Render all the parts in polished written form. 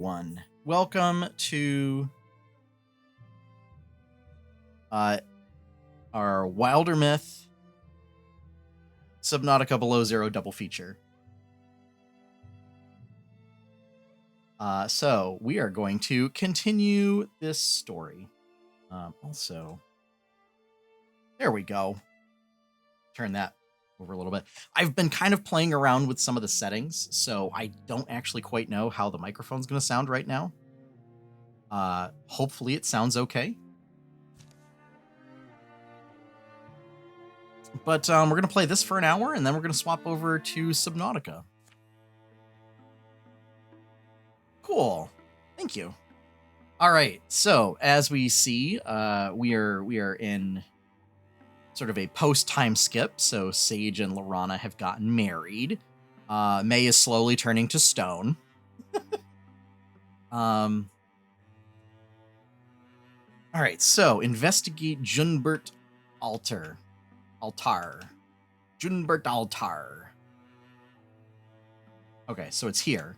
One. Welcome to our Wildermyth Subnautica Below Zero double feature. So we are going to continue this story. Also, there we go. Turn that over a little bit. I've been kind of playing around with some of the settings, so I don't actually quite know how the microphone's going to sound right now. Hopefully it sounds okay. But we're going to play this for an hour, and then we're going to swap over to Subnautica. Cool. Thank you. All right. So as we see, we are in sort of a post-time skip. So Sage and Lorana have gotten married. May is slowly turning to stone. All right. So investigate Junbert Altar. Junbert Altar. Okay, so it's here.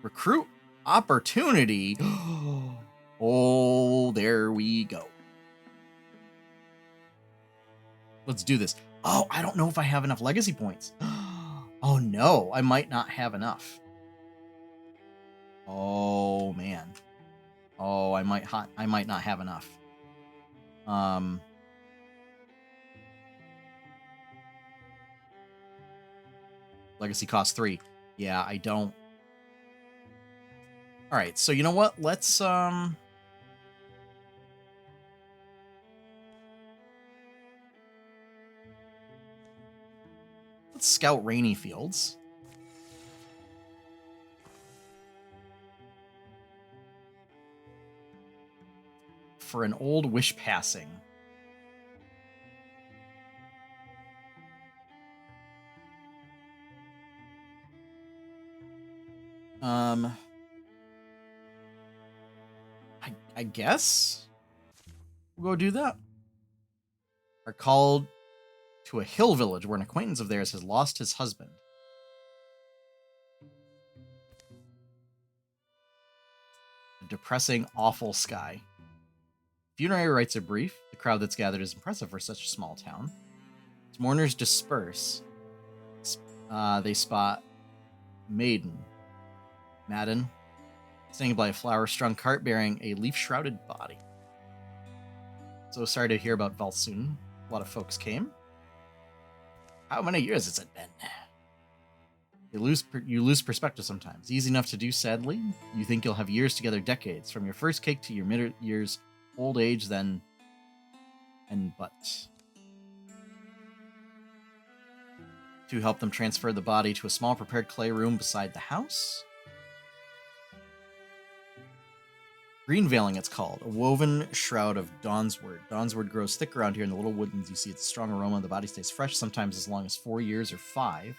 Recruit opportunity. Oh, there we go. Let's do this. Oh, I don't know if I have enough legacy points. Oh no, I might not have enough. Oh man. Oh, I might not have enough. Legacy cost 3. Yeah, I don't. All right, so you know what? Let's scout Rainy Fields. For an old wish passing. I guess we'll go do that. Are called to a hill village where an acquaintance of theirs has lost his husband. A depressing, awful sky. Funerary rites are brief. The crowd that's gathered is impressive for such a small town. As mourners disperse, they spot Madden, standing by a flower-strung cart bearing a leaf-shrouded body. So sorry to hear about Valsoon. A lot of folks came. How many years has it been? You lose perspective sometimes. Easy enough to do, sadly. You think you'll have years together, decades, from your first cake to your mid-years old age, then... but... To help them transfer the body to a small prepared clay room beside the house. Green veiling, it's called. A woven shroud of Dawnsword. Dawnsword grows thick around here in the little woodlands. You see its strong aroma. The body stays fresh, sometimes as long as 4 years or 5. You're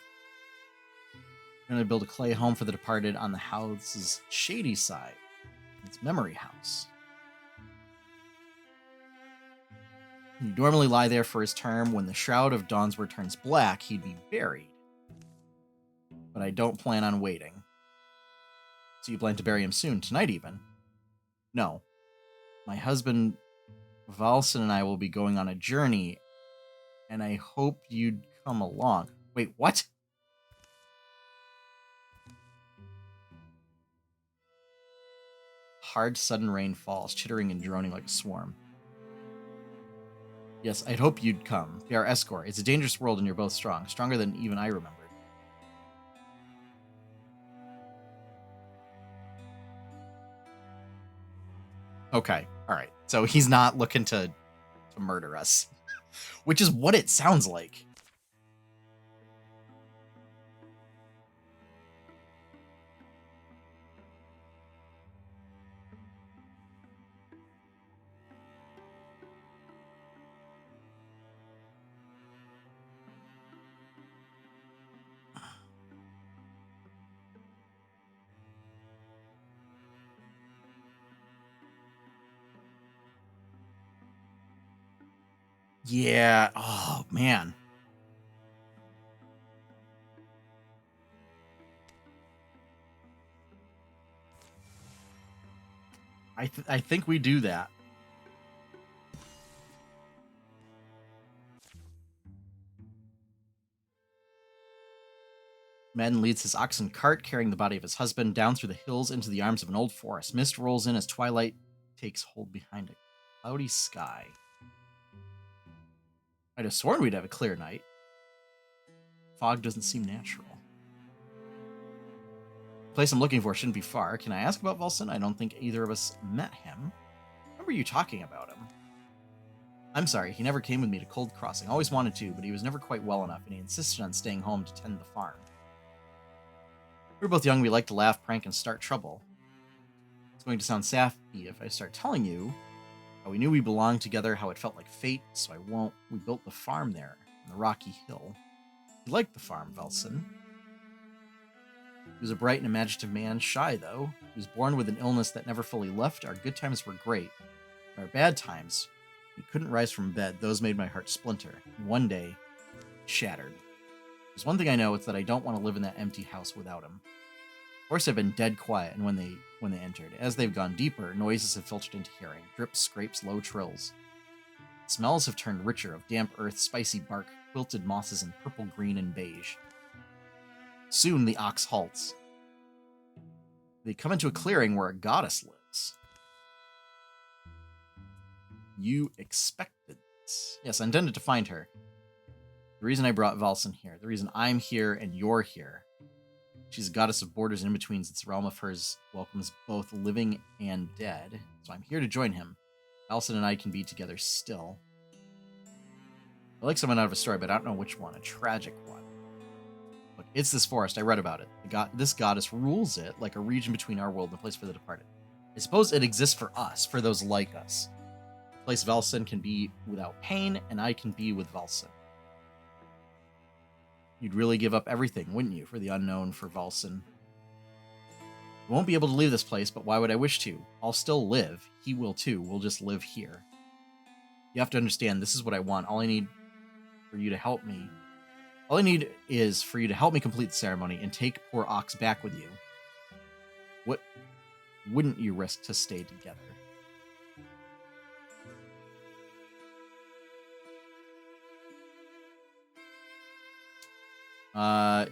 going to build a clay home for the departed on the house's shady side. Its memory house. He'd normally lie there for his term. When the shroud of Dawnsword turns black, he'd be buried. But I don't plan on waiting. So you plan to bury him soon, tonight even? No. My husband, Valson, and I will be going on a journey, and I hope you'd come along. Wait, what? Hard, sudden rain falls, chittering and droning like a swarm. Yes, I'd hope you'd come. Be our escort. It's a dangerous world, and you're both strong. Stronger than even I remembered. Okay, alright. So he's not looking to murder us. Which is what it sounds like. Yeah. Oh, man. I think we do that. Madden leads his oxen cart, carrying the body of his husband down through the hills into the arms of an old forest. Mist rolls in as twilight takes hold behind a cloudy sky. I'd have sworn we'd have a clear night. Fog doesn't seem natural. The place I'm looking for shouldn't be far. Can I ask about Volson? I don't think either of us met him. Remember you talking about him? I'm sorry, he never came with me to Cold Crossing. Always wanted to, but he was never quite well enough, and he insisted on staying home to tend the farm. We were both young, we liked to laugh, prank, and start trouble. It's going to sound sappy if I start telling you how we knew we belonged together, how it felt like fate, so I won't. We built the farm there, on the rocky hill. He liked the farm, Velson. He was a bright and imaginative man, shy though. He was born with an illness that never fully left. Our good times were great. But our bad times, we couldn't rise from bed. Those made my heart splinter. And one day, it shattered. There's one thing I know, it's that I don't want to live in that empty house without him. Of course, I've been dead quiet, and when they entered. As they've gone deeper, noises have filtered into hearing. Drips, scrapes, low trills. Smells have turned richer, of damp earth, spicy bark, quilted mosses, and purple, green, and beige. Soon the ox halts. They come into a clearing where a goddess lives. You expected this. Yes, I intended to find her. The reason I brought Valson here, the reason I'm here and you're here. She's a goddess of borders and in-betweens. This realm of hers welcomes both living and dead. So I'm here to join him. Valson and I can be together still. I like someone out of a story, but I don't know which one. A tragic one. Look, it's this forest. I read about it. This goddess rules it like a region between our world and the place for the departed. I suppose it exists for us, for those like us. The place Valson can be without pain, and I can be with Valson. You'd really give up everything, wouldn't you, for the unknown, for Valson? I won't be able to leave this place, but why would I wish to? I'll still live. He will too. We'll just live here. You have to understand, this is what I want. All I need for you to help me. All I need is for you to help me complete the ceremony and take poor Ox back with you. What wouldn't you risk to stay together?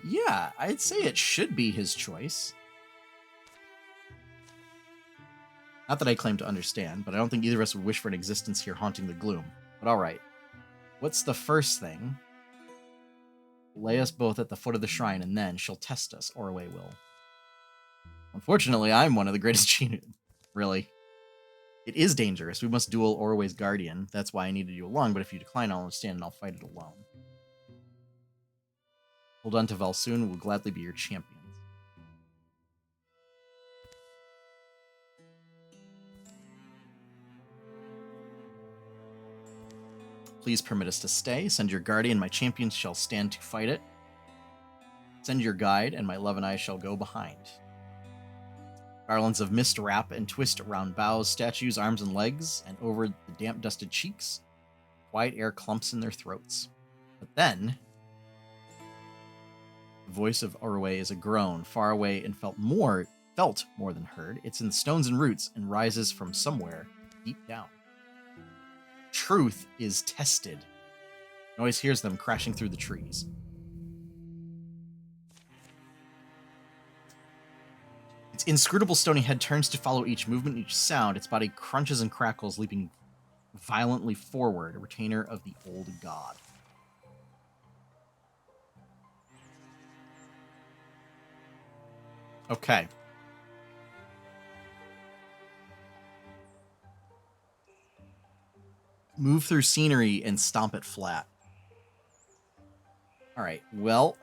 Yeah, I'd say it should be his choice. Not that I claim to understand, but I don't think either of us would wish for an existence here haunting the gloom. But alright. What's the first thing? Lay us both at the foot of the shrine, and then she'll test us, Orway will. Unfortunately, I'm one of the greatest cheaters. Really. It is dangerous. We must duel Orway's guardian. That's why I needed you along, but if you decline, I'll understand and I'll fight it alone. Hold on to Valsoon, we'll gladly be your champions. Please permit us to stay. Send your guardian, my champions shall stand to fight it. Send your guide, and my love and I shall go behind. Garlands of mist wrap and twist around boughs, statues, arms, and legs, and over the damp, dusted cheeks. Quiet air clumps in their throats. But then, the voice of Orway is a groan, far away and felt more than heard. It's in the stones and roots and rises from somewhere deep down. Truth is tested. Noise hears them crashing through the trees. Its inscrutable stony head turns to follow each movement, each sound. Its body crunches and crackles, leaping violently forward, a retainer of the old god. Okay. Move through scenery and stomp it flat. All right. Well,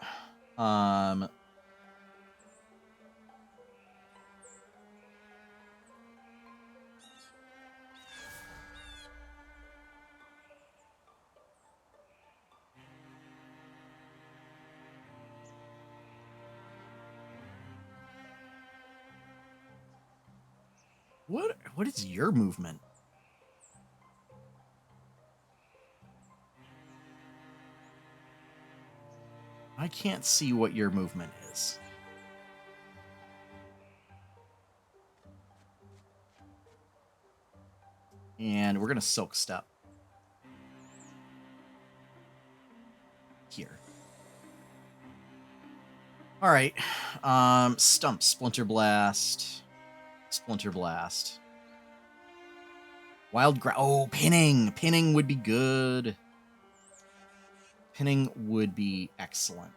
what is your movement? I can't see what your movement is. And we're going to Silk Step. Here. All right. Stump, Splinter Blast. Splinter Blast. Oh, Pinning. Pinning would be good. Pinning would be excellent.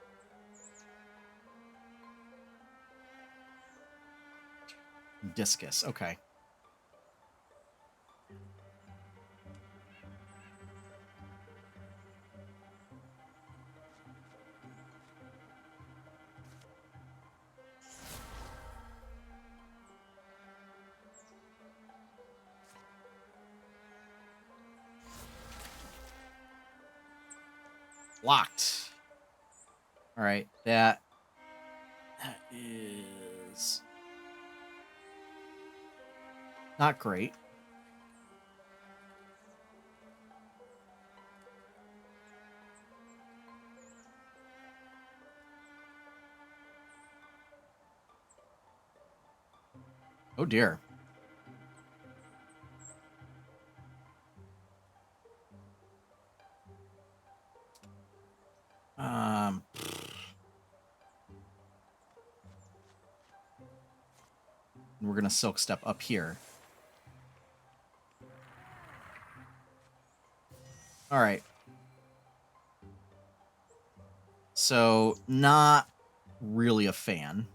Discus. Okay. Locked. All right, that is not great. Oh dear. We're gonna Silk Step up here. All right. So not really a fan.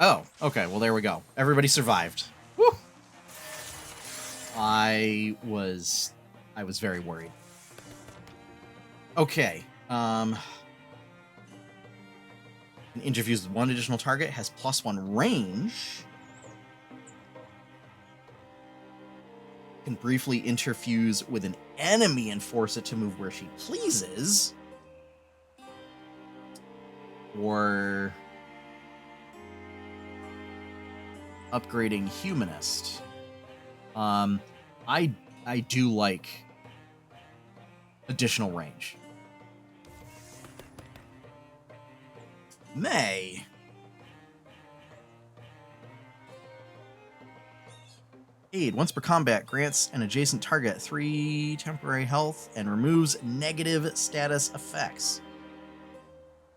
Oh, okay. Well, there we go. Everybody survived. Woo! I was very worried. Okay. Interviews with one additional target, has +1 range. Can briefly interfuse with an enemy and force it to move where she pleases. Or upgrading Humanist. I do like additional range. May. Aid. Once per combat, grants an adjacent target 3 temporary health and removes negative status effects.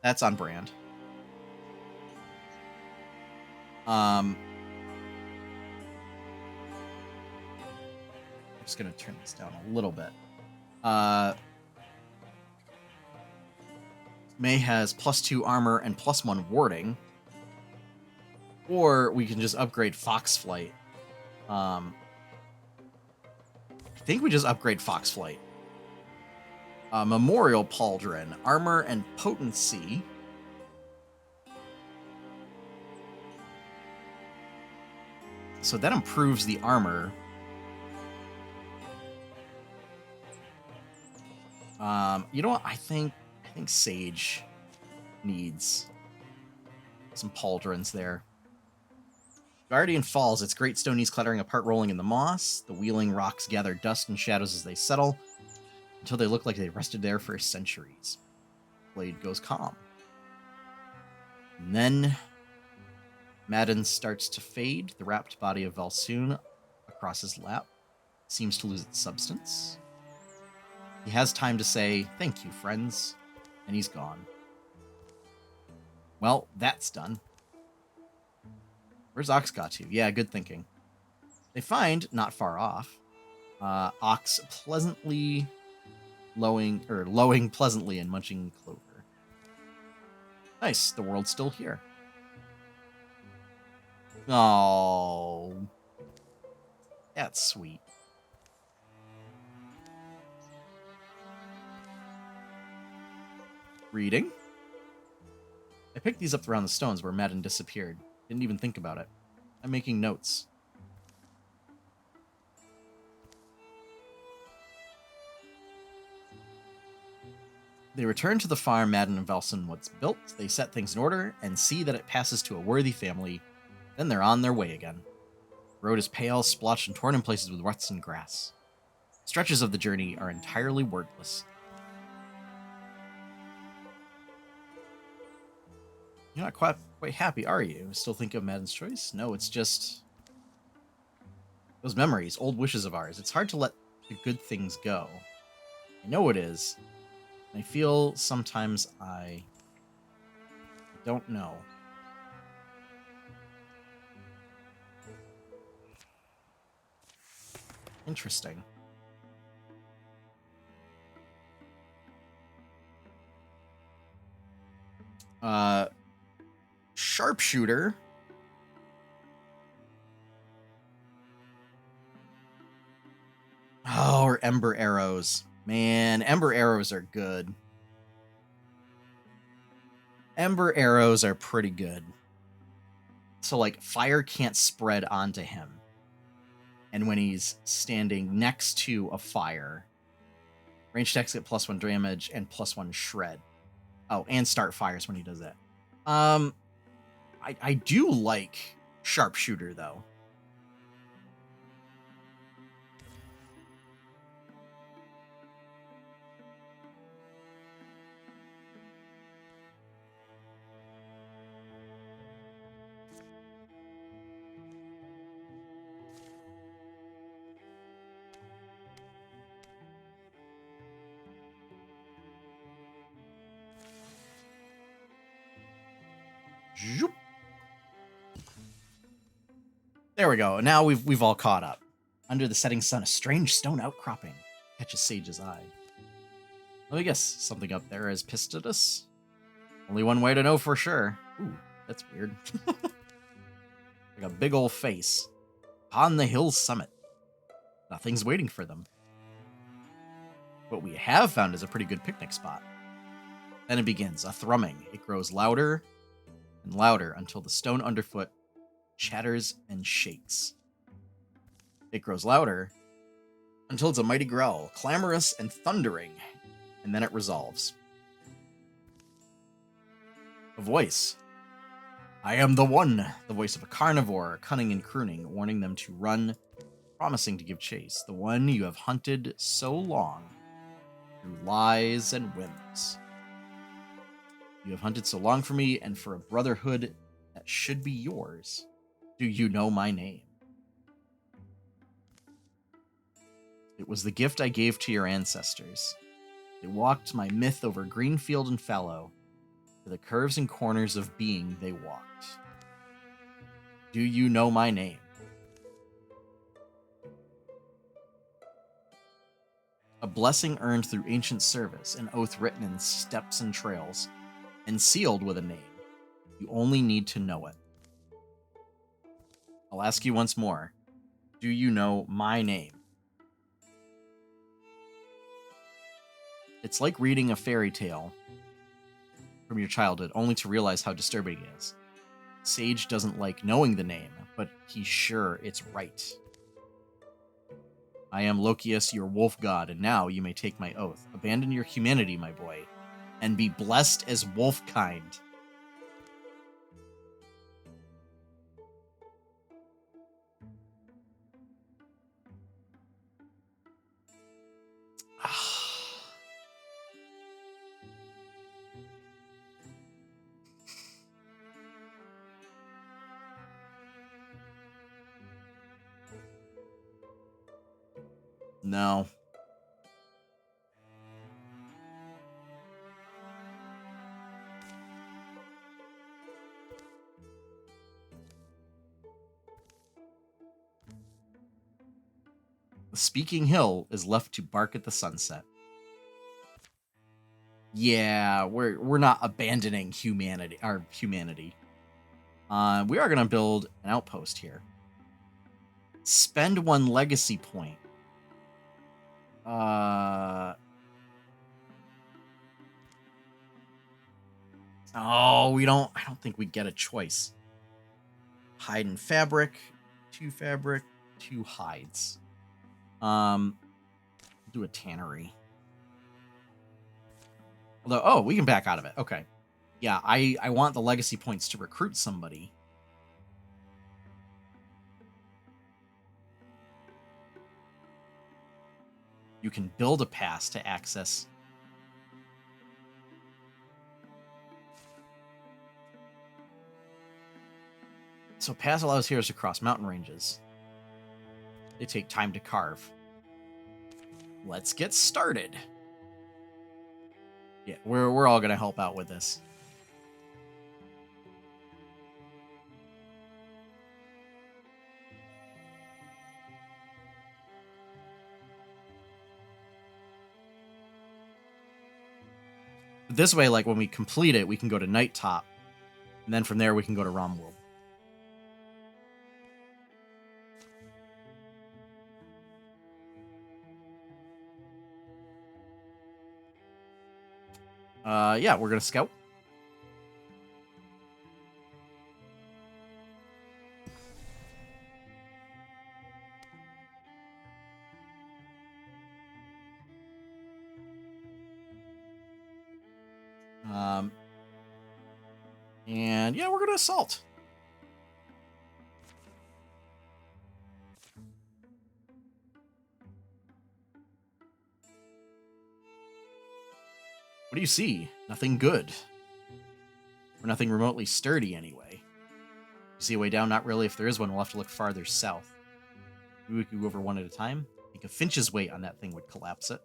That's on brand. I'm just going to turn this down a little bit. May has +2 armor and +1 warding. Or we can just upgrade Fox Flight. I think we just upgrade Fox Flight. Memorial Pauldron, armor and potency. So that improves the armor. You know what? I think Sage needs some pauldrons there. Guardian falls, its great stone knees clattering apart, rolling in the moss. The wheeling rocks gather dust and shadows as they settle, until they look like they rested there for centuries. Blade goes calm. And then Madden starts to fade. The wrapped body of Valsoon across his lap seems to lose its substance. He has time to say, "Thank you, friends," and he's gone. Well, that's done. Where's Ox got to? Yeah, good thinking. They find, not far off, Ox pleasantly lowing pleasantly and munching clover. Nice, the world's still here. Oh, that's sweet. Reading. I picked these up around the stones where Madden disappeared. Didn't even think about it. I'm making notes. They return to the farm Madden and Velson once built, they set things in order, and see that it passes to a worthy family. Then they're on their way again. The road is pale, splotched, and torn in places with ruts and grass. Stretches of the journey are entirely wordless. You're not quite happy, are you? Still think of Madden's choice? No, it's just those memories, old wishes of ours. It's hard to let the good things go. I know it is. I feel sometimes I don't know. Interesting. Sharpshooter. Oh, or Ember Arrows. Man, Ember Arrows are good. Ember Arrows are pretty good. So, like, fire can't spread onto him. And when he's standing next to a fire, ranged attacks get +1 damage and +1 shred. Oh, and start fires when he does that. I do like Sharpshooter, though. Zoop. There we go. Now we've all caught up. Under the setting sun, a strange stone outcropping catches Sage's eye. Let me guess, something up there has pissed at us? Only one way to know for sure. Ooh, that's weird. Like a big old face. On the hill's summit. Nothing's waiting for them. What we have found is a pretty good picnic spot. Then it begins, a thrumming. It grows louder and louder until the stone underfoot chatters and shakes. It grows louder until it's a mighty growl, clamorous and thundering, and then it resolves. A voice. I am the one, the voice of a carnivore, cunning and crooning, warning them to run, promising to give chase, the one you have hunted so long through lies and whims. You have hunted so long for me and for a brotherhood that should be yours. Do you know my name? It was the gift I gave to your ancestors. They walked my myth over green field and fallow, to the curves and corners of being they walked. Do you know my name? A blessing earned through ancient service, an oath written in steps and trails, and sealed with a name. You only need to know it. I'll ask you once more. Do you know my name? It's like reading a fairy tale from your childhood, only to realize how disturbing it is. Sage doesn't like knowing the name, but he's sure it's right. I am Lokius, your wolf god, and now you may take my oath. Abandon your humanity, my boy, and be blessed as wolfkind. No. The Speaking Hill is left to bark at the sunset. Yeah, we're not abandoning humanity. Our humanity. We are gonna build an outpost here. Spend 1 legacy point. Oh, we don't. I don't think we get a choice. Hide and fabric, 2 fabric, 2 hides. Do a tannery. Although, oh, we can back out of it. Okay. Yeah, I want the legacy points to recruit somebody. You can build a pass to access. So pass allows heroes to cross mountain ranges. They take time to carve. Let's get started. Yeah, we're all gonna help out with this. This way, like when we complete it, we can go to Night Top, and then from there we can go to Romworld. Yeah, we're gonna scout. And yeah, we're gonna assault. What do you see? Nothing good. Or nothing remotely sturdy, anyway. You see a way down? Not really. If there is one, we'll have to look farther south. Maybe we could go over one at a time. I think a Finch's weight on that thing would collapse it.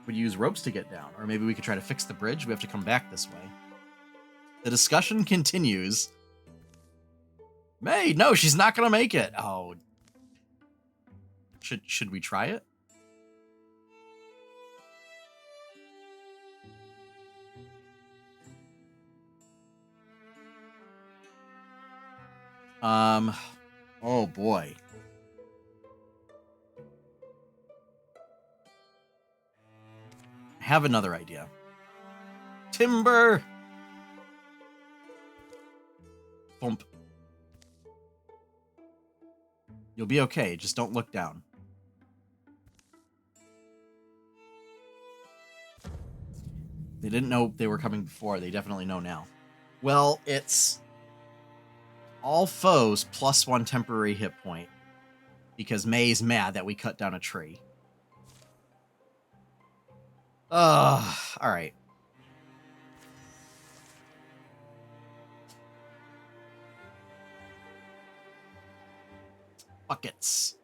We'd use ropes to get down. Or maybe we could try to fix the bridge. We have to come back this way. The discussion continues. May, no, she's not going to make it. Oh. Should we try it? Oh boy. I have another idea. Timber! Thump. You'll be okay, just don't look down. They didn't know they were coming before, they definitely know now. Well, it's all foes plus 1 temporary hit point, because May's mad that we cut down a tree. Alright. Buckets.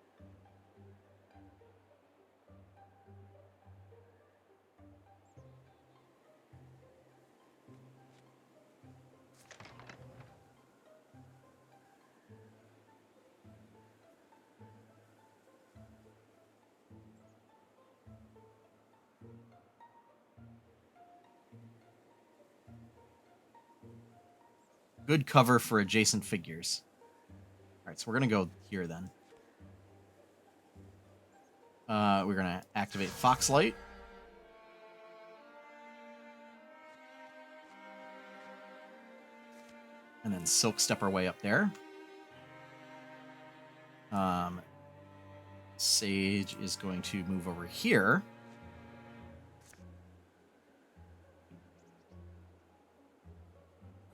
Good cover for adjacent figures. Alright, so we're gonna go here then. We're gonna activate Foxlight. And then Silk Step our way up there. Sage is going to move over here.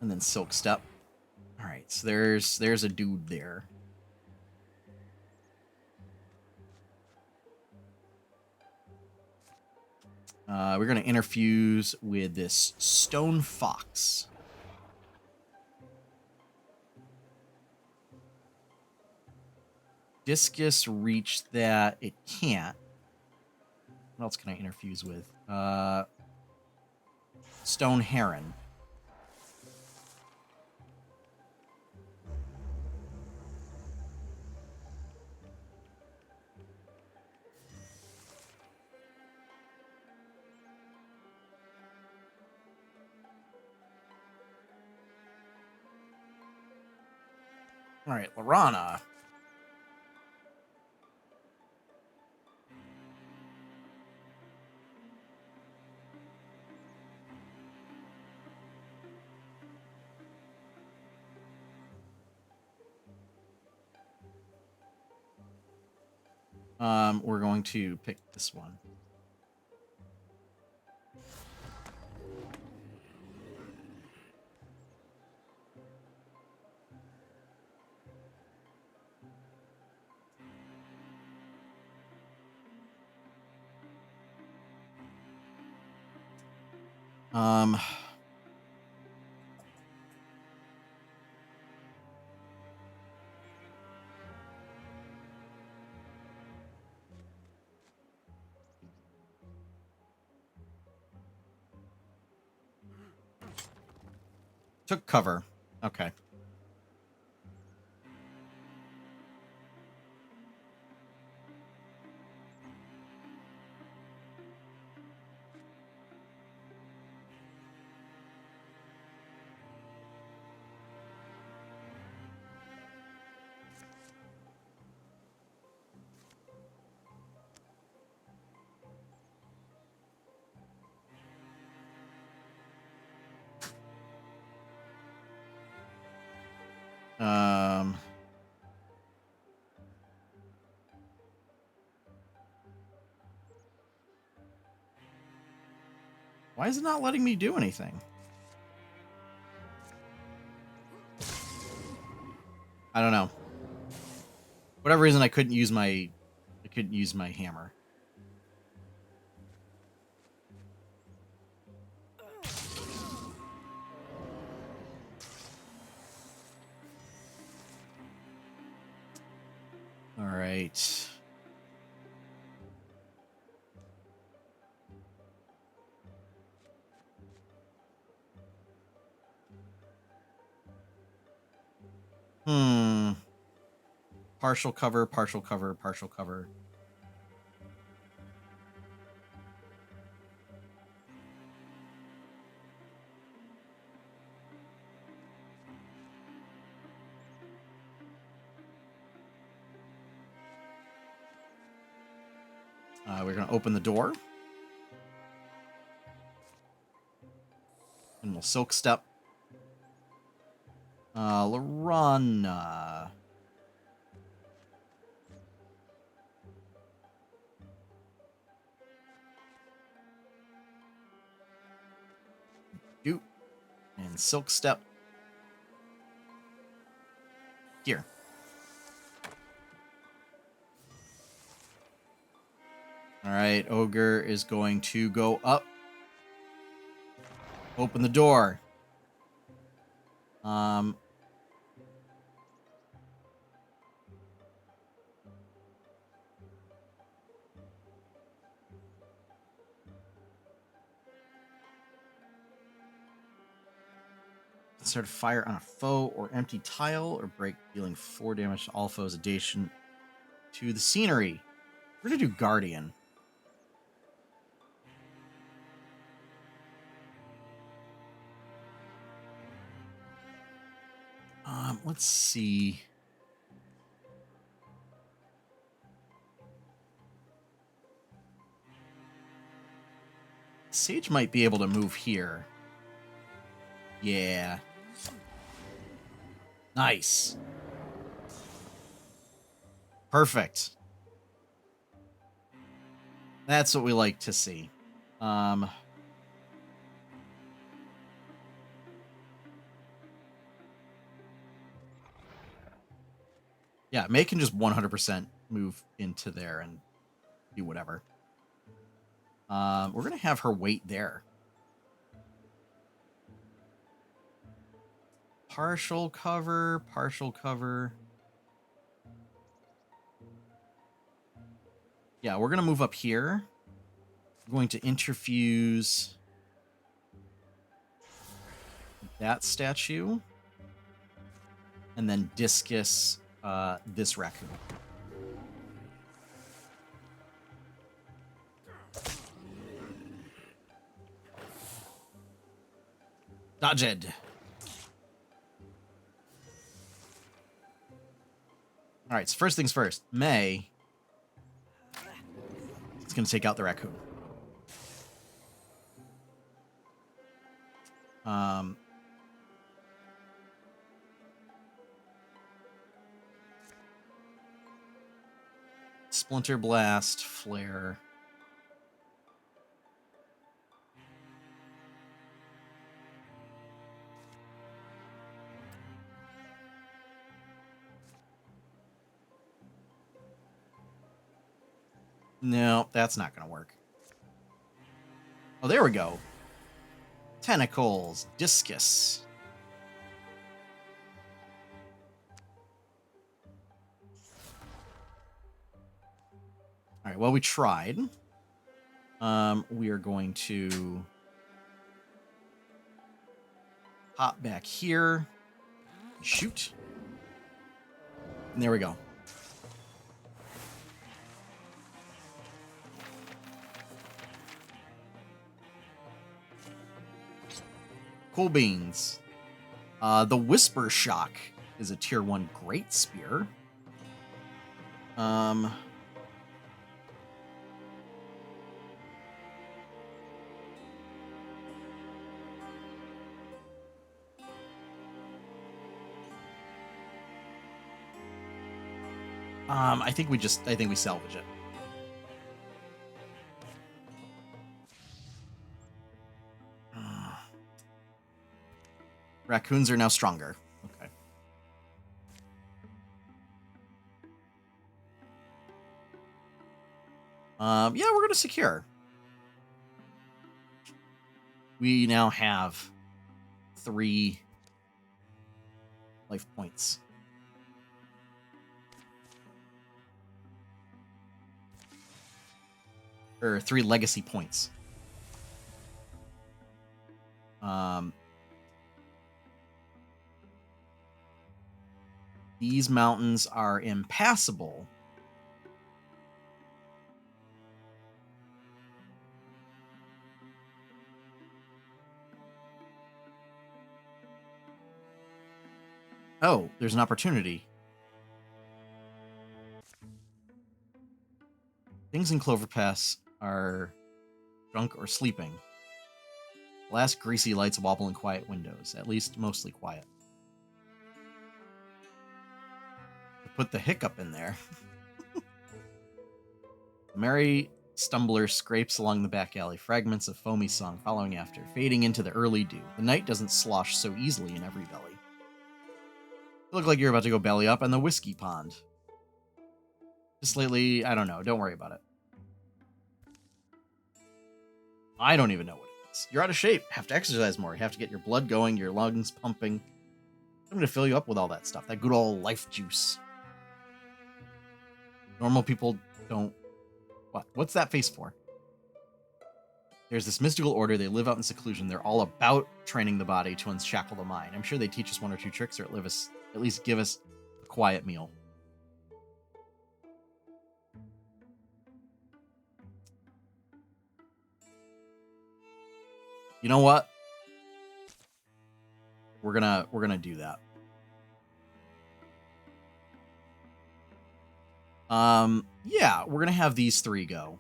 And then Silk Step. Alright, so there's a dude there. We're going to interfuse with this Stone Fox. Discus reach that. It can't. What else can I interfuse with? Stone Heron. All right, Lorana. We're going to pick this one. Um, took cover. Okay. Um, why is it not letting me do anything? I don't know. Whatever reason, I couldn't use my hammer. All right. Partial cover, partial cover, partial cover. We're going to open the door. And we'll Silk Step. Lorana. Doot. And Silk Step. Here. All right, Ogre is going to go up. Open the door. Start a fire on a foe or empty tile or break, dealing 4 damage to all foes adjacent to the scenery. We're going to do Guardian. Let's see. Sage might be able to move here. Yeah. Nice. Perfect. That's what we like to see. Yeah, May can just 100% move into there and do whatever. We're going to have her wait there. Partial cover, partial cover. Yeah, we're going to move up here. We're going to interfuse that statue. And then discus this raccoon. Dodged. All right, so first things first. May is going to take out the raccoon. Splinter Blast, Flare. No, that's not going to work. Oh, there we go. Tentacles. Discus. All right, well, we tried. We are going to hop back here. Shoot. And there we go. Cool beans. The Whisper Shock is a tier 1 Great Spear. I think we salvage it. Raccoons are now stronger. Okay. Yeah, we're gonna secure. We now have 3 life points. Or 3 legacy points. These mountains are impassable. Oh, there's an opportunity. Things in Clover Pass are drunk or sleeping. Last greasy lights wobble in quiet windows, at least mostly quiet. Put the hiccup in there. Merry stumbler scrapes along the back alley, fragments of foamy song following after, fading into the early dew. The night doesn't slosh so easily in every belly. You look like you're about to go belly up in the whiskey pond. Just lately, I don't know. Don't worry about it. I don't even know what it is. You're out of shape. Have to exercise more. You have to get your blood going, your lungs pumping. I'm going to fill you up with all that stuff. That good old life juice. Normal people don't... What? What's that face for? There's this mystical order. They live out in seclusion. They're all about training the body to unshackle the mind. I'm sure they teach us 1 or 2 tricks, or at least give us a quiet meal. You know what? We're gonna do that. Yeah, we're gonna have these 3 go.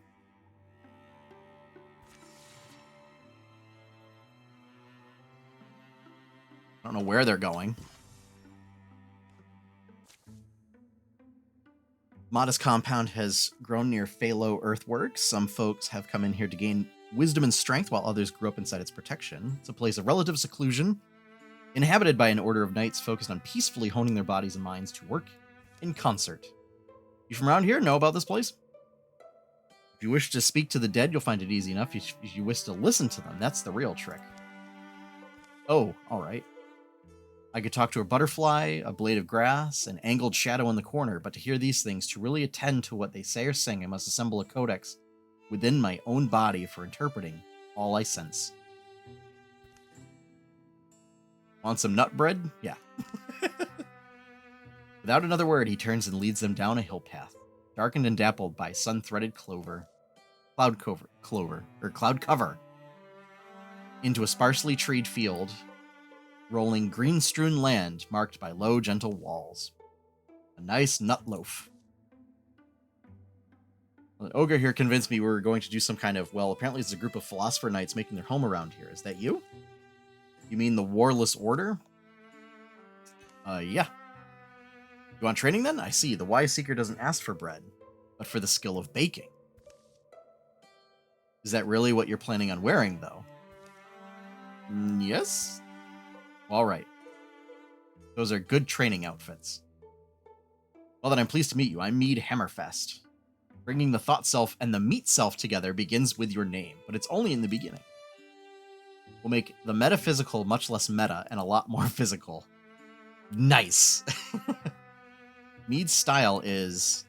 I don't know where they're going. Modest compound has grown near Phalo Earthworks. Some folks have come in here to gain wisdom and strength, while others grew up inside its protection. It's a place of relative seclusion, inhabited by an order of knights focused on peacefully honing their bodies and minds to work in concert. You from around here know about this place? If you wish to speak to the dead, you'll find it easy enough. If you wish to listen to them, that's the real trick. Oh, alright. I could talk to a butterfly, a blade of grass, an angled shadow in the corner, but to hear these things, to really attend to what they say or sing, I must assemble a codex within my own body for interpreting all I sense. Want some nut bread? Yeah. Without another word, he turns and leads them down a hill path, darkened and dappled by sun-threaded cloud cover, into a sparsely treed field, rolling green-strewn land marked by low, gentle walls. A nice nut loaf. Well, the ogre here convinced me we were going to do some kind of, well, apparently it's a group of philosopher knights making their home around here. Is that you? You mean the Warless Order? Yeah. You want training then? I see. The wise seeker doesn't ask for bread, but for the skill of baking. Is that really what you're planning on wearing, though? Yes? All right. Those are good training outfits. Well, then I'm pleased to meet you. I'm Mead Hammerfest. Bringing the thought self and the meat self together begins with your name, but it's only in the beginning. will make the metaphysical much less meta and a lot more physical. Nice. Mead's style is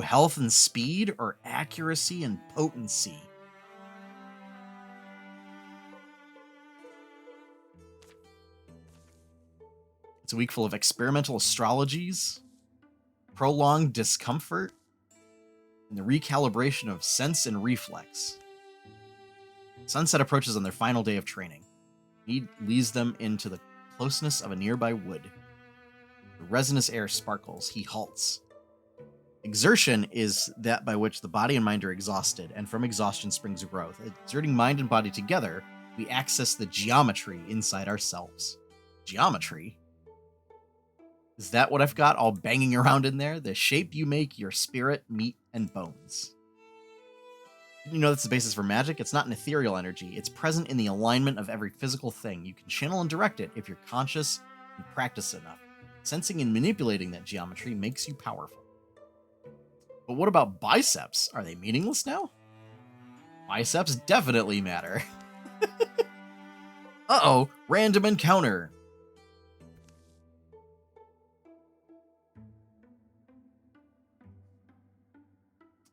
health and speed, or accuracy and potency. It's a week full of experimental astrologies, prolonged discomfort, and the recalibration of sense and reflex. Sunset approaches on their final day of training. Mead leads them into the closeness of a nearby wood. The resinous air sparkles. He halts. Exertion is that by which the body and mind are exhausted, and from exhaustion springs growth. Exerting mind and body together, we access the geometry inside ourselves. Geometry? Is that what I've got all banging around in there? The shape you make your spirit, meat, and bones. Didn't you know that's the basis for magic? It's not an ethereal energy. It's present in the alignment of every physical thing. You can channel and direct it if you're conscious and practice enough. Sensing and manipulating that geometry makes you powerful. But what about biceps? Are they meaningless now? Biceps definitely matter. Uh-oh, random encounter.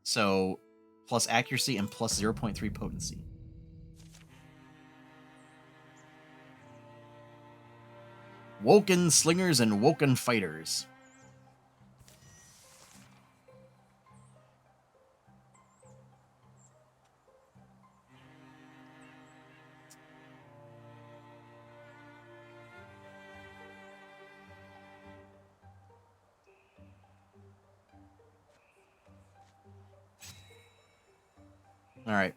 So, plus accuracy and plus 0.3 potency. Woken slingers and woken fighters. All right.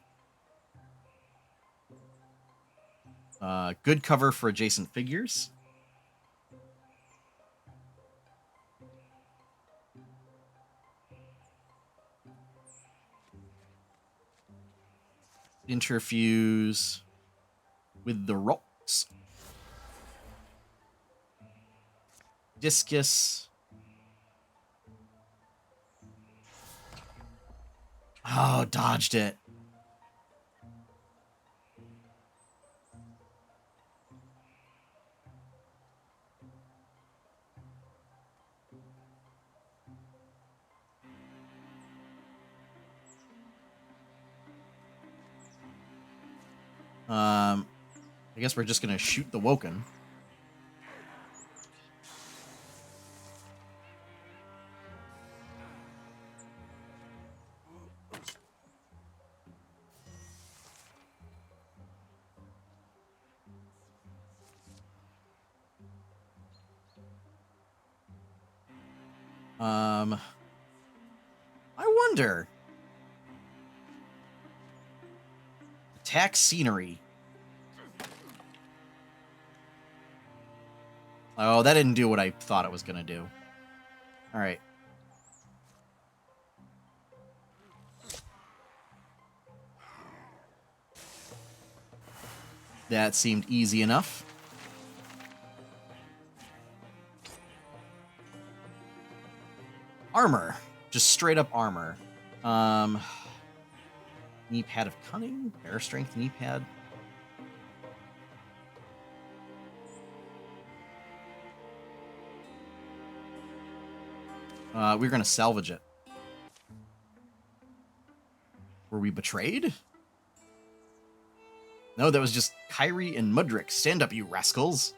Good cover for adjacent figures. Interfuse with the rocks. Discus. Oh, dodged it. I guess we're just gonna shoot the Woken. I wonder. Attack scenery. Oh, that didn't do what I thought it was gonna do. All right. That seemed easy enough. Armor. Just straight up armor. Knee pad of cunning. Bear strength knee pad. We're gonna salvage it. Were we betrayed? No, that was just Kyrie and Mudrick. Stand up, you rascals!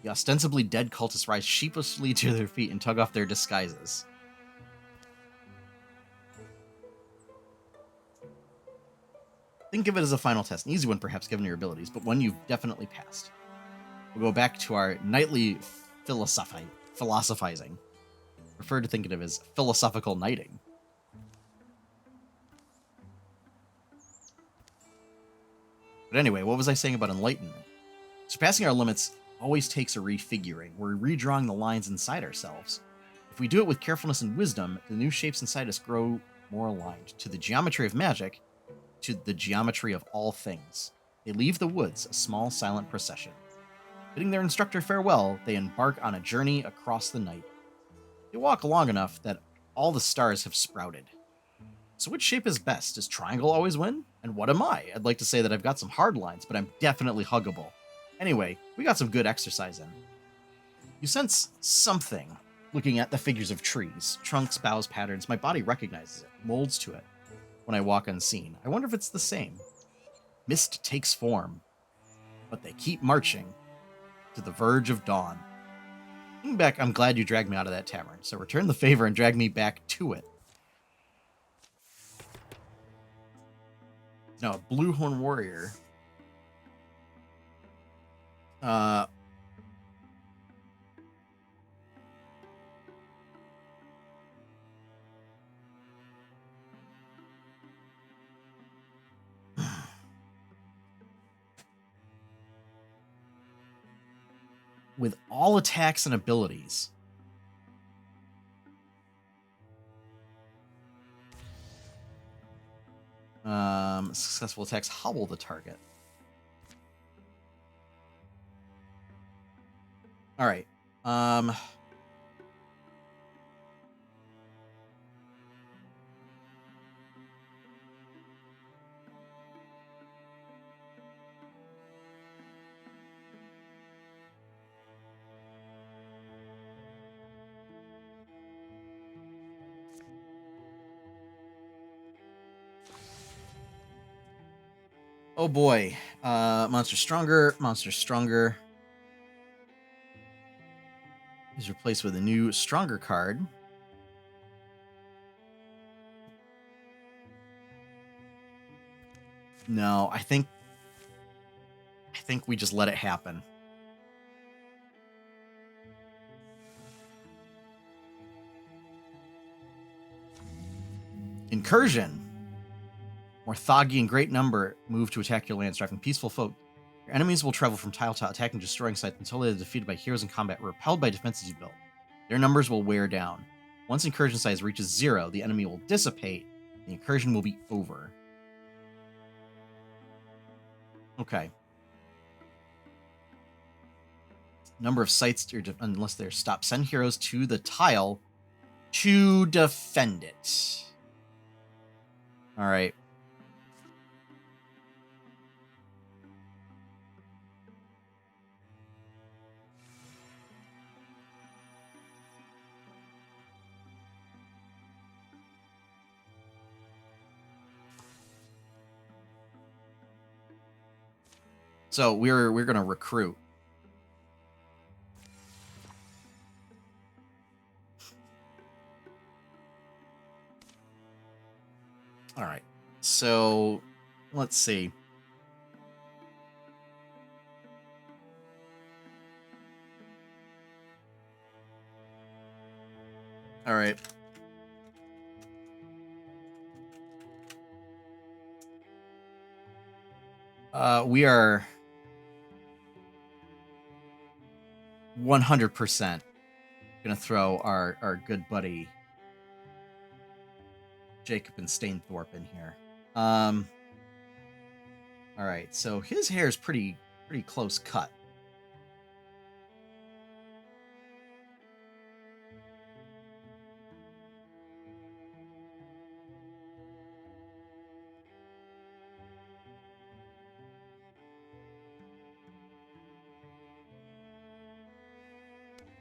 The ostensibly dead cultists rise sheepishly to their feet and tug off their disguises. Think of it as a final test. An easy one, perhaps, given your abilities, but one you've definitely passed. We'll go back to our nightly philosophizing. Prefer to think of it as philosophical knighting. But anyway, what was I saying about enlightenment? Surpassing our limits always takes a refiguring. We're redrawing the lines inside ourselves. If we do it with carefulness and wisdom, the new shapes inside us grow more aligned to the geometry of magic, to the geometry of all things. They leave the woods, a small, silent procession. Bidding their instructor farewell, they embark on a journey across the night. They walk long enough that all the stars have sprouted. So which shape is best? Does triangle always win? And what am I? I'd like to say that I've got some hard lines, but I'm definitely huggable. Anyway, we got some good exercise in. You sense something looking at the figures of trees, trunks, boughs, patterns. My body recognizes it, molds to it when I walk unseen. I wonder if it's the same. Mist takes form, but they keep marching to the verge of dawn. Looking back, I'm glad you dragged me out of that tavern, so return the favor and drag me back to it. No, Blue Horn Warrior. With all attacks and abilities. Successful attacks hobble the target. All right. Oh boy. Monster stronger. Monster stronger is replaced with a new stronger card. No, I think we just let it happen. Incursion. Morthagi in great number move to attack your lands, driving peaceful folk. Your enemies will travel from tile to attacking destroying sites until they are defeated by heroes in combat or repelled by defenses you built. Their numbers will wear down. Once incursion size reaches 0, the enemy will dissipate. The incursion will be over. Okay. Number of sites, unless they're stopped. Send heroes to the tile to defend it. All right. So we're going to recruit. All right. So let's see. All right. We are 100% gonna throw our good buddy Jacob and Stainthorpe in here. All right, so his hair is pretty close cut.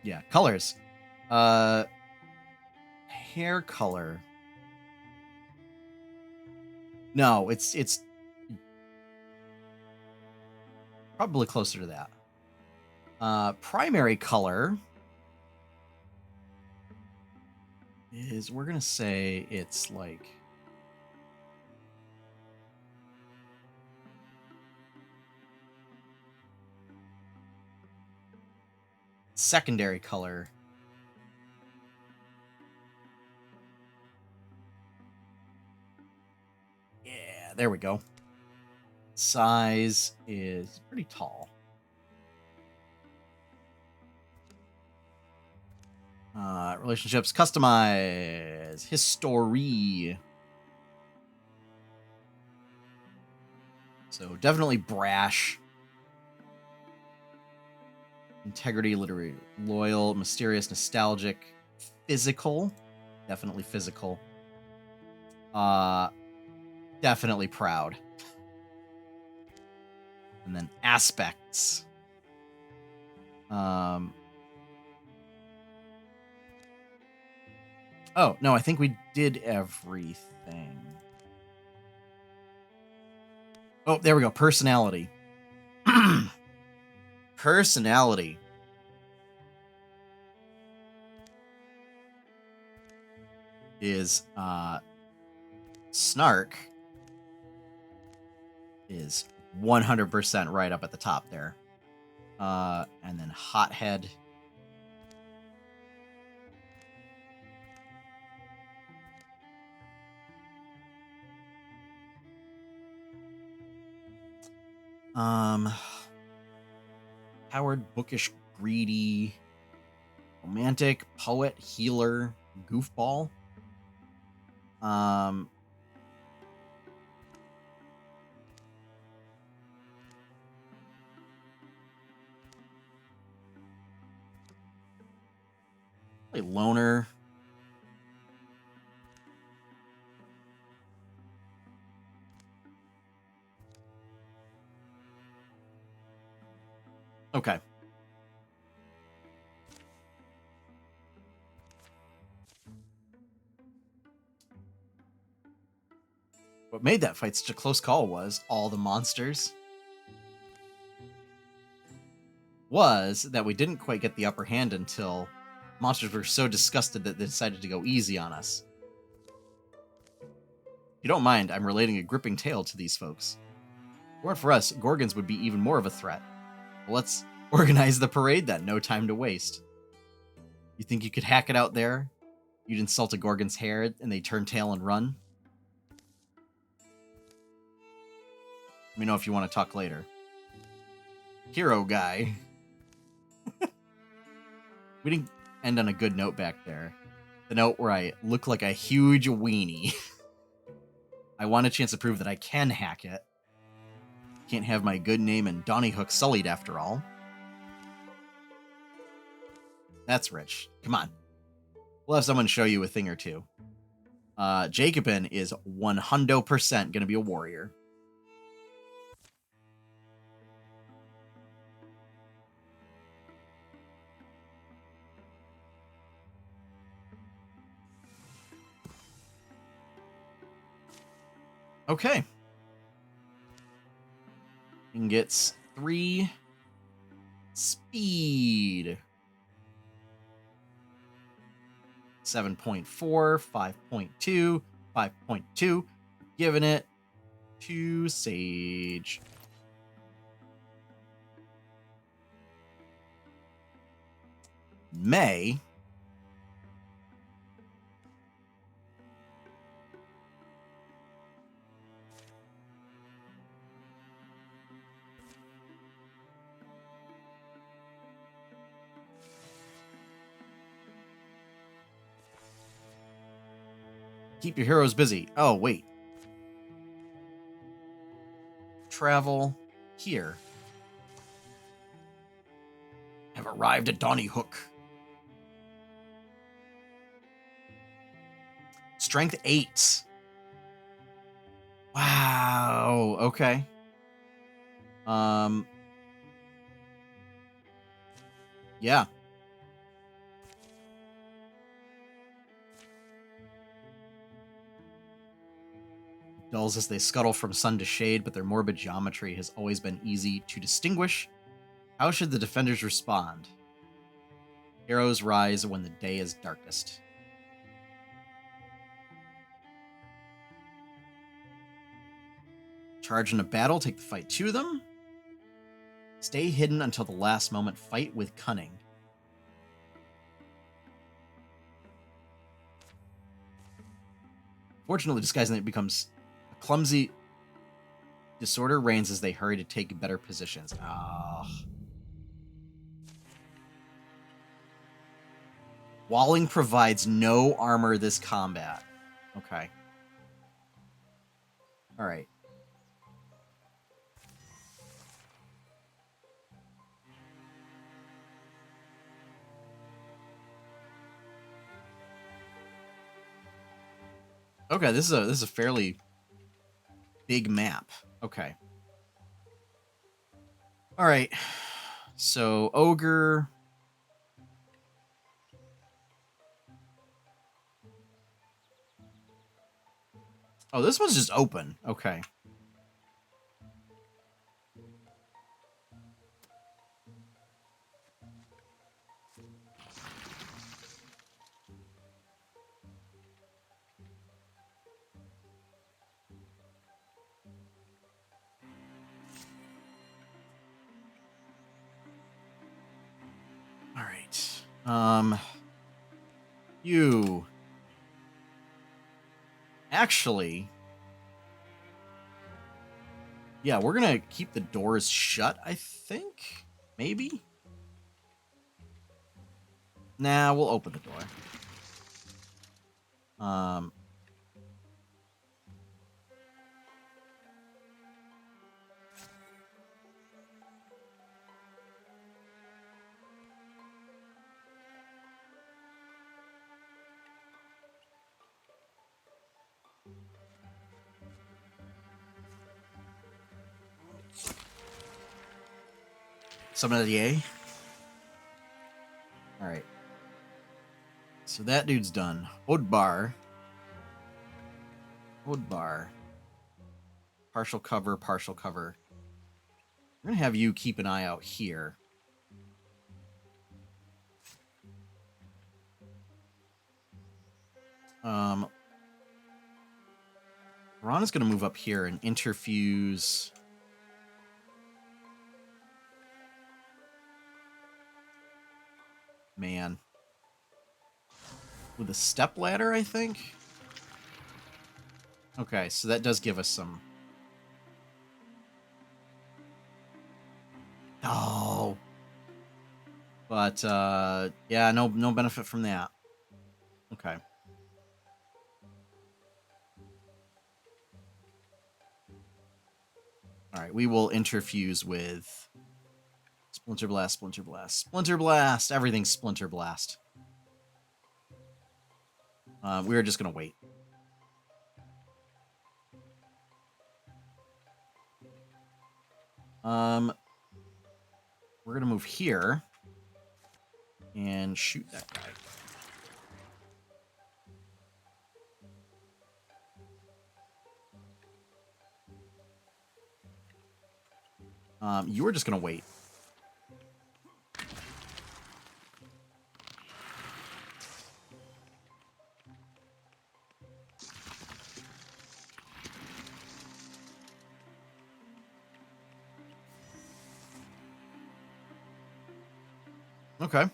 Yeah, colors. Hair color. No, it's probably closer to that. Primary color is, we're gonna say it's like secondary color. Yeah, there we go. Size is pretty tall. Relationships, customize, history. So definitely brash. Integrity, literary, loyal, mysterious, nostalgic, physical. Definitely physical. Definitely proud. And then aspects. Oh, no, I think we did everything. Oh, there we go. Personality. Personality. Is, Snark is 100% right up at the top there. And then Hothead. Howard, bookish, greedy, romantic, poet, healer, goofball. Loner. Okay. What made that fight such a close call was all the monsters. Was that we didn't quite get the upper hand until monsters were so disgusted that they decided to go easy on us. If you don't mind, I'm relating a gripping tale to these folks. If it weren't for us, Gorgons would be even more of a threat. Well, let's organize the parade then, no time to waste. You think you could hack it out there? You'd insult a Gorgon's hair and they turn tail and run? Let me know if you want to talk later. Hero guy. We didn't end on a good note back there. The note where I look like a huge weenie. I want a chance to prove that I can hack it. Can't have my good name and Donny Hook sullied after all. That's rich. Come on. We'll have someone show you a thing or two. Jacobin is 100% gonna be a warrior. Okay. And gets 3 speed. 7.4, 5.2, 5.2. Giving it to Sage. May. Keep your heroes busy. Oh, wait. Travel here. Have arrived at Donny Hook. Strength 8. Wow. Okay. Yeah. Dulls as they scuttle from sun to shade, but their morbid geometry has always been easy to distinguish. How should the defenders respond? Heroes rise when the day is darkest. Charge into battle, take the fight to them. Stay hidden until the last moment, fight with cunning. Fortunately, disguising it becomes a clumsy disorder reigns as they hurry to take better positions. Ah. Walling provides no armor this combat. Okay. All right. Okay, this is a fairly big map. Okay. All right. So ogre. Oh, this one's just open. Okay. All right. You actually, yeah, we're gonna keep the doors shut, I think. Maybe. Nah, we'll open the door. Um. Summon of the A. All right. So that dude's done. Odbar. Odbar. Partial cover, partial cover. We're going to have you keep an eye out here. Ron is going to move up here and interfuse. Man. With a step ladder, I think? Okay, so that does give us some... Oh. But, yeah, no benefit from that. Okay. Alright, we will interfuse with... Splinter Blast, Splinter Blast, Splinter Blast! Everything's Splinter Blast. We're just gonna wait. We're gonna move here and shoot that guy. You are just gonna wait. Okay.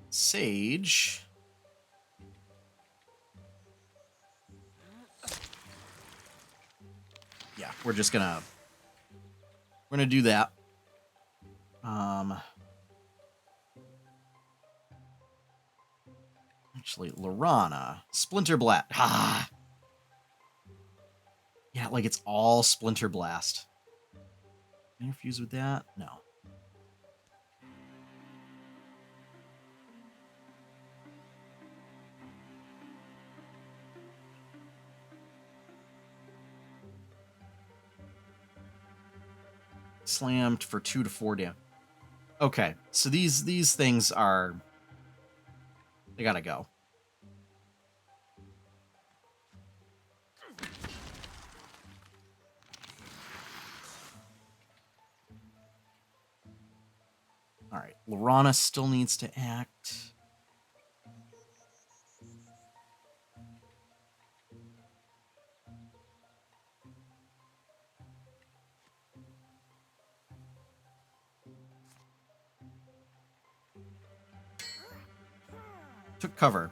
Sage. Yeah, we're gonna do that. Actually, Lorana. Splinter Blast. Ah! Yeah, like it's all Splinter Blast. Interfuse with that? No. Slammed for 2 to 4 damage. Okay, so these things are... They gotta go. Alright, Lorana still needs to act. Took cover.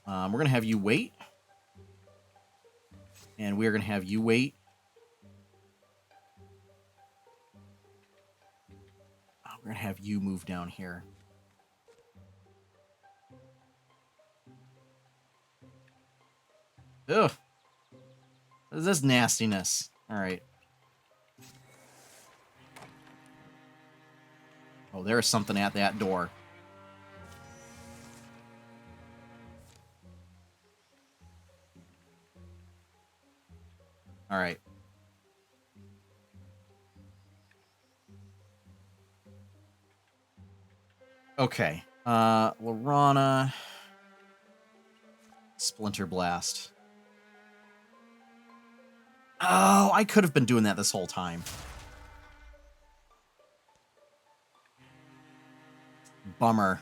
We're going to have you wait. And we're going to have you wait. We're going to have you move down here. Ugh. This is nastiness. All right. Oh, there's something at that door. All right. Okay. Lorana. Splinter Blast. Oh, I could have been doing that this whole time. Bummer.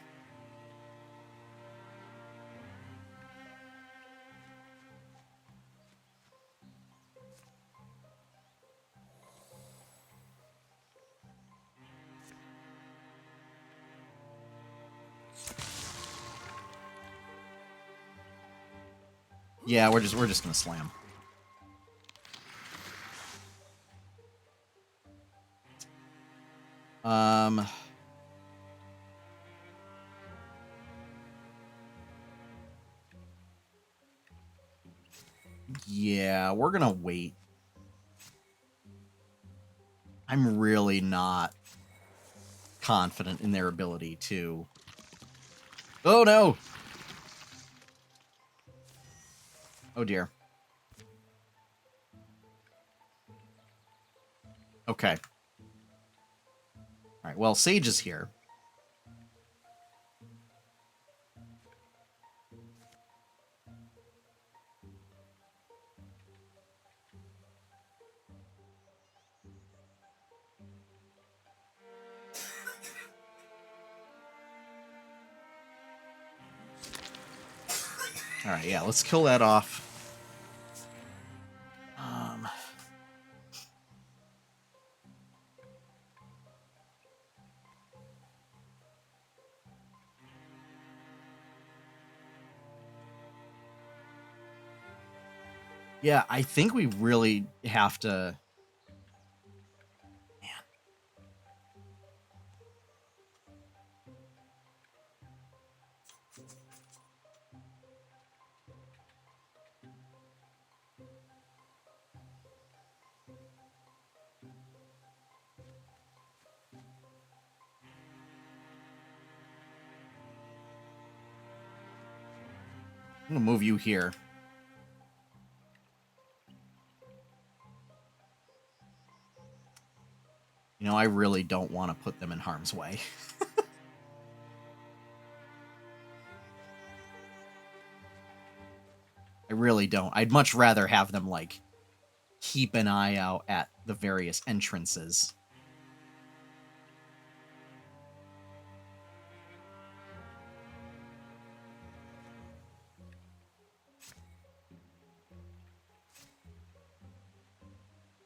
Yeah, we're just gonna slam. Yeah, we're gonna wait. I'm really not confident in their ability to... Oh, no! Oh, dear. Okay. All right, well, Sage is here. All right, yeah, let's kill that off. Yeah, I think we really have to... Man. I'm gonna move you here. You know, I really don't want to put them in harm's way. I really don't. I'd much rather have them, like, keep an eye out at the various entrances.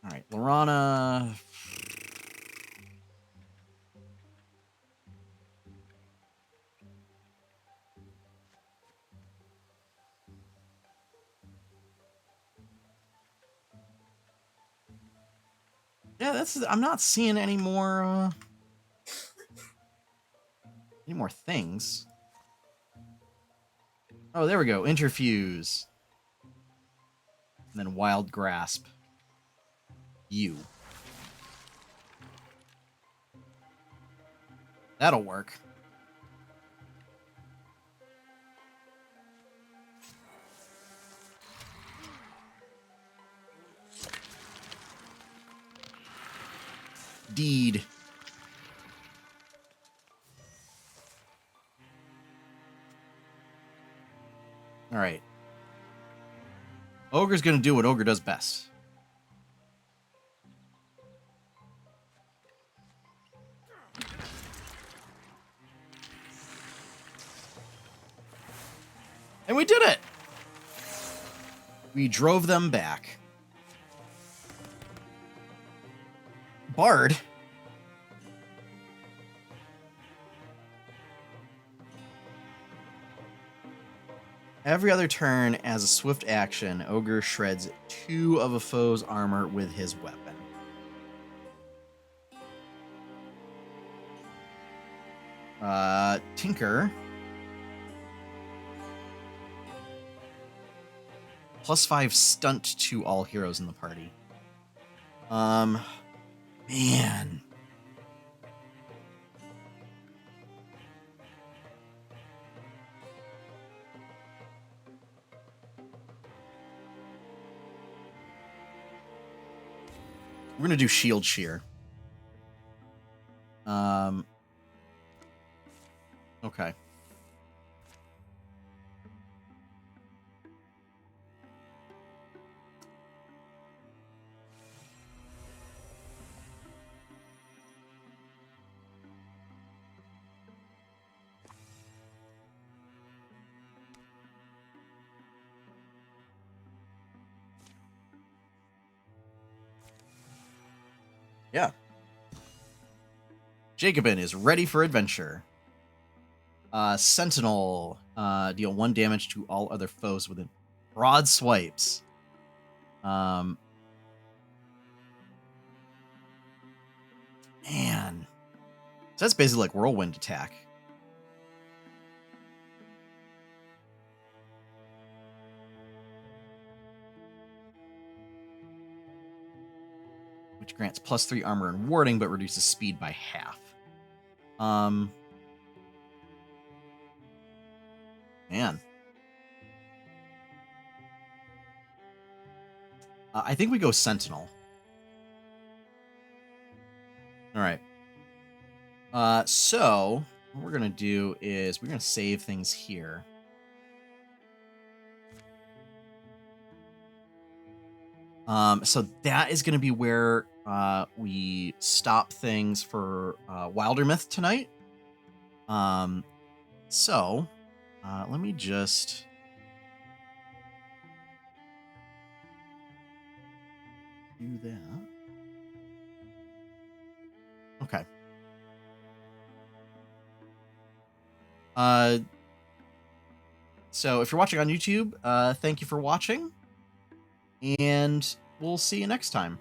All right, Lorana... Yeah, that's... I'm not seeing any more things. Oh, there we go. Interfuse. And then Wild Grasp. You. That'll work. Deed. All right. Ogre's gonna do what Ogre does best. And we did it! We drove them back. Bard? Every other turn, as a swift action, Ogre shreds 2 of a foe's armor with his weapon. Tinker. +5 stunt to all heroes in the party. Man. We're gonna do Shield Shear. Okay. Yeah. Jacobin is ready for adventure. Sentinel. Deal 1 damage to all other foes within broad swipes. Man. So that's basically like whirlwind attack. Which grants +3 armor and warding, but reduces speed by half. Man. I think we go Sentinel. All right. So what we're gonna do is we're gonna save things here. So that is gonna be where we stop things for Wildermyth tonight. So let me just do that. Okay. So if you're watching on YouTube, thank you for watching, and we'll see you next time.